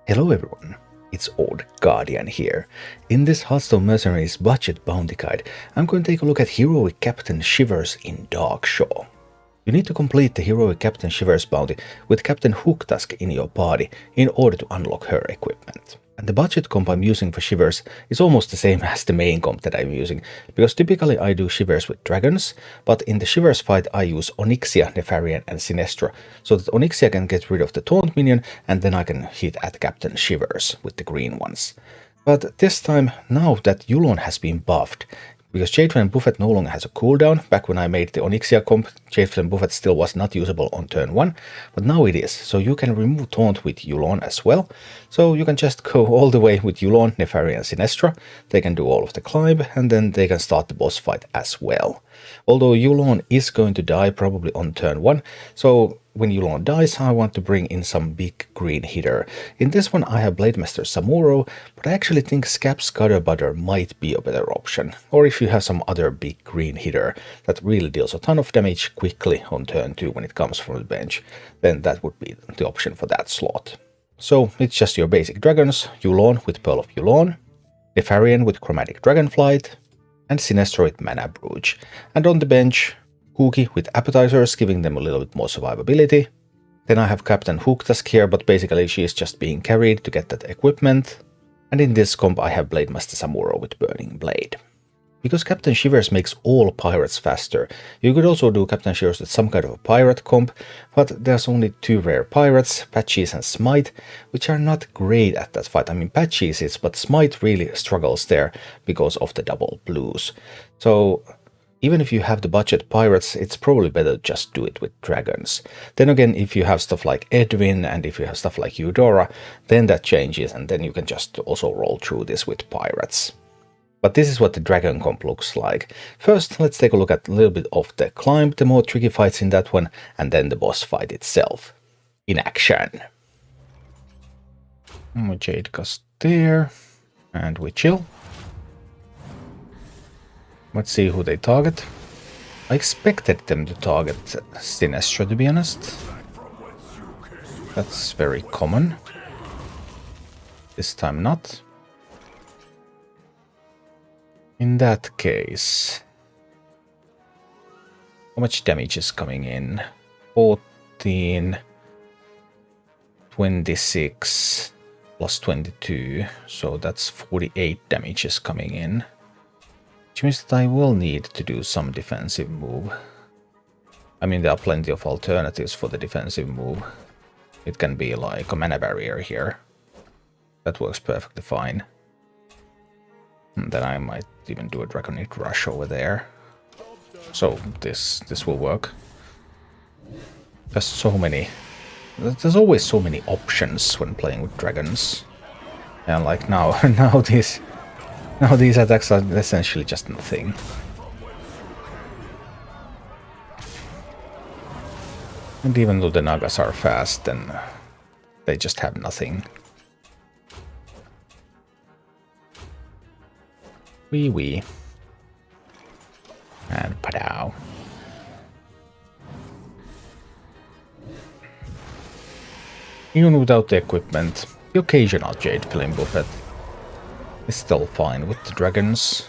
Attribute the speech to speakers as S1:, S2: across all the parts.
S1: Hello everyone, it's Old Guardian here. In this Hearthstone Mercenaries budget bounty guide, I'm going to take a look at Heroic Captain Shivers in Darkshaw. You need to complete the Heroic Captain Shivers bounty with Captain Hooktusk in your party in order to unlock her equipment. And the budget comp I'm using for Shivers is almost the same as the main comp that I'm using, because typically I do Shivers with dragons, but in the Shivers fight I use Onyxia, Nefarian and Sinestra, so that Onyxia can get rid of the taunt minion and then I can hit at Captain Shivers with the green ones. But this time, now that Yulon has been buffed, because Jadeflame Buffet no longer has a cooldown. Back when I made the Onyxia comp, Jadeflame Buffet still was not usable on turn 1, but now it is, so you can remove Taunt with Yulon as well. So you can just go all the way with Yulon, Nefarian and Sinestra, they can do all of the climb, and then they can start the boss fight as well. Although Yulon is going to die probably on turn 1, so when Yulon dies, I want to bring in some big green hitter. In this one I have Blademaster Samuro, but I actually think Scap Scudderbutter might be a better option. Or if you have some other big green hitter that really deals a ton of damage quickly on turn 2 when it comes from the bench, then that would be the option for that slot. So it's just your basic dragons, Yulon with Pearl of Yulon, Nefarian with Chromatic Dragonflight, and Sinestra with Mana Brooch. And on the bench, Hooky with Appetizers, giving them a little bit more survivability. Then I have Captain Hooktusk here, but basically she is just being carried to get that equipment. And in this comp I have Blademaster Samuro with Burning Blade. Because Captain Shivers makes all pirates faster, you could also do Captain Shivers with some kind of a pirate comp, but there's only 2 rare pirates, Patches and Smite, which are not great at that fight. I mean, Patches is, but Smite really struggles there because of the double blues. So even if you have the budget pirates, it's probably better to just do it with dragons. Then again, if you have stuff like Edwin and if you have stuff like Eudora, then that changes and then you can just also roll through this with pirates. But this is what the dragon comp looks like. First, let's take a look at a little bit of the climb, the more tricky fights in that one, and then the boss fight itself. In action. Jade Gust there, and we chill. Let's see who they target. I expected them to target Sinestra, to be honest. That's very common. This time not. In that case, how much damage is coming in? 14, 26, plus 22, so that's 48 damage is coming in. Which means that I will need to do some defensive move. I mean, there are plenty of alternatives for the defensive move. It can be like a mana barrier here. That works perfectly fine. And then I might even do a Draconic Rush over there. So this will work. There's so many. There's always so many options when playing with dragons. And like now Now these attacks are essentially just nothing. And even though the Nagas are fast, then they just have nothing. Wee. And padow. Even without the equipment, the occasional Jadeflame Buffet is still fine with the dragons.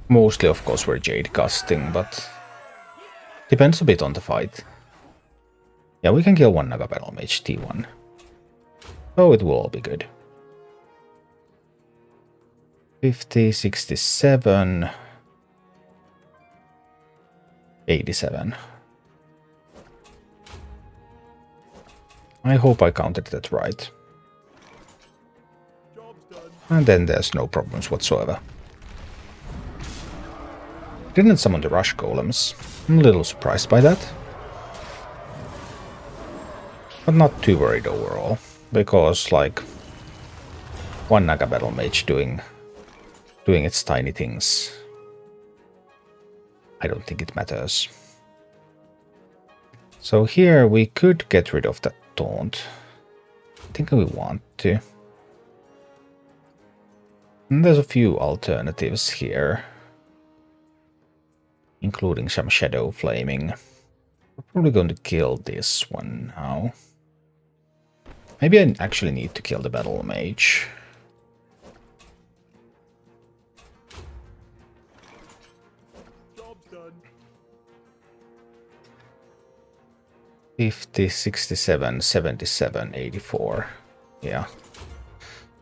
S1: Mostly, of course, we're Jade Gusting, but depends a bit on the fight. Yeah, we can kill one Naga Battlemage T1. Oh, it will all be good. 50, 67, 87. I hope I counted that right. And then there's no problems whatsoever. Didn't summon the Rush Golems. I'm a little surprised by that. But not too worried overall, because like one Naga Battlemage doing its tiny things, I don't think it matters. So here we could get rid of that taunt. I think we want to. And there's a few alternatives here, including some Shadow Flaming. We're probably going to kill this one now. Maybe I actually need to kill the Battlemage. Job's done. 50, 67, 77, 84. Yeah.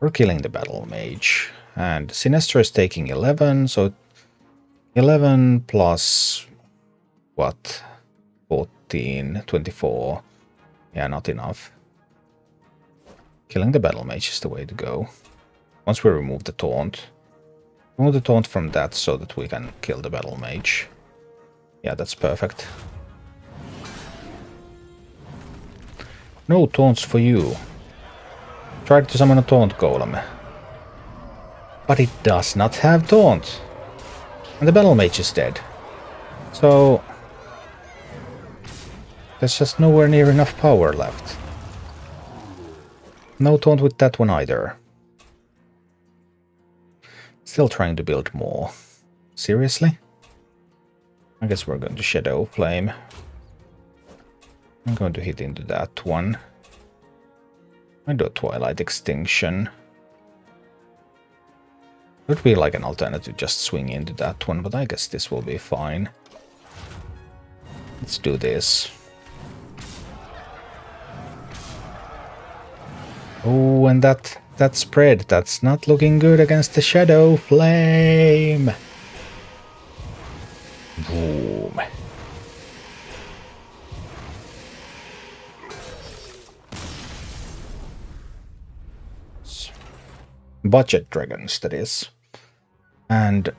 S1: We're killing the Battlemage. And Sinestro is taking 11, so 11 plus what? 14, 24. Yeah, not enough. Killing the Battlemage is the way to go. Once we remove the taunt. Remove the taunt from that so that we can kill the Battlemage. Yeah, that's perfect. No taunts for you. Tried to summon a taunt golem. But it does not have taunt. And the Battlemage is dead. So there's just nowhere near enough power left. No taunt with that one either. Still trying to build more. Seriously? I guess we're going to Shadow Flame. I'm going to hit into that one. I do a Twilight Extinction. Would be like an alternative just swing into that one, but I guess this will be fine. Let's do this. Oh, and that spread, that's not looking good against the Shadow Flame. Boom. Budget dragons, that is. And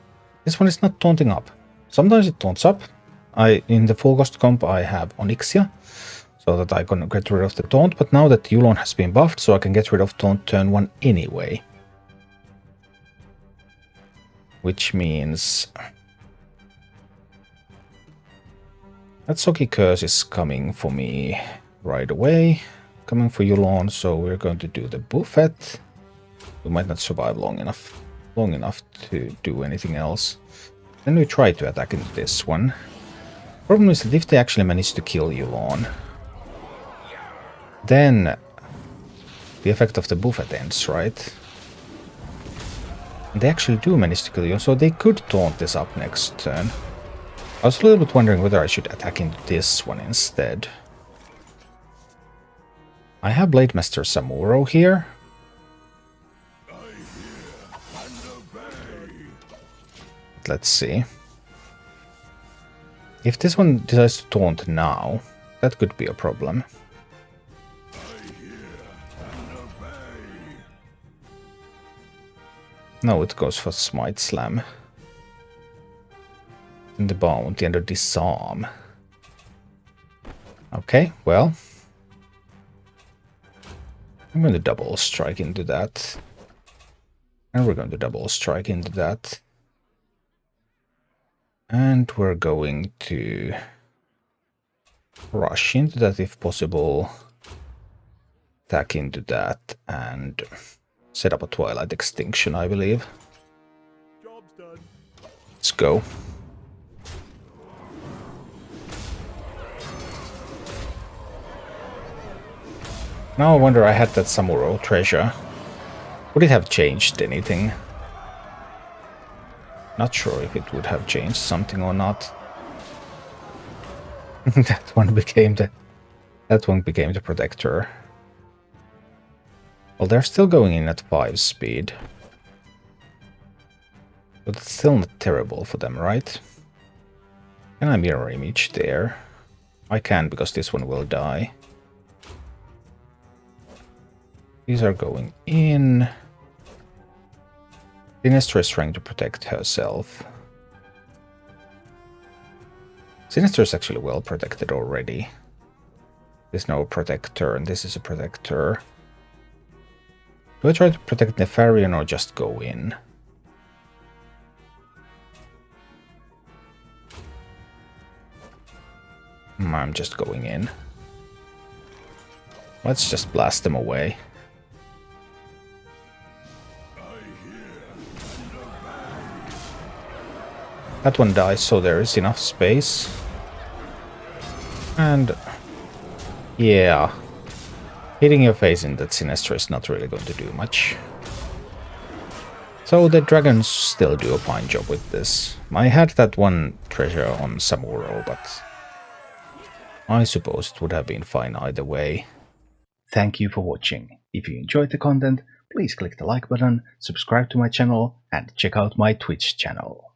S1: this one is not taunting up. Sometimes it taunts up. In the full cost comp I have Onyxia, so that I can get rid of the taunt, but now that Yulon has been buffed, so I can get rid of taunt turn 1 anyway. Which means that Soki Curse is coming for me right away. Coming for Yulon, so we're going to do the Buffet. We might not survive long enough to do anything else. Then we try to attack into this one. Problem is that if they actually manage to kill Yulon, then the effect of the Buffet ends, right? And they actually do manage to kill you, so they could taunt this up next turn. I was a little bit wondering whether I should attack into this one instead. I have Blademaster Samuro here. Let's see. If this one decides to taunt now, that could be a problem. No, it goes for Smite Slam. In the bounty under Disarm. Okay, well. I'm going to double strike into that. And we're going to double strike into that. And we're going to rush into that if possible. Attack into that and set up a Twilight Extinction, I believe. Job's done. Let's go. Now I wonder, I had that Samuro treasure. Would it have changed anything? Not sure if it would have changed something or not. that one became the protector. Well, they're still going in at 5 speed. But it's still not terrible for them, right? Can I mirror image there? I can, because this one will die. These are going in. Sinistra is trying to protect herself. Sinistra is actually well protected already. There's no protector, and this is a protector. Do I try to protect Nefarian or just go in? I'm just going in. Let's just blast them away. That one dies, so there is enough space. And yeah. Hitting your face in that Sinestro is not really going to do much. So the dragons still do a fine job with this. I had that one treasure on Samuro, but I suppose it would have been fine either way. Thank you for watching. If you enjoyed the content, please click the like button, subscribe to my channel, and check out my Twitch channel.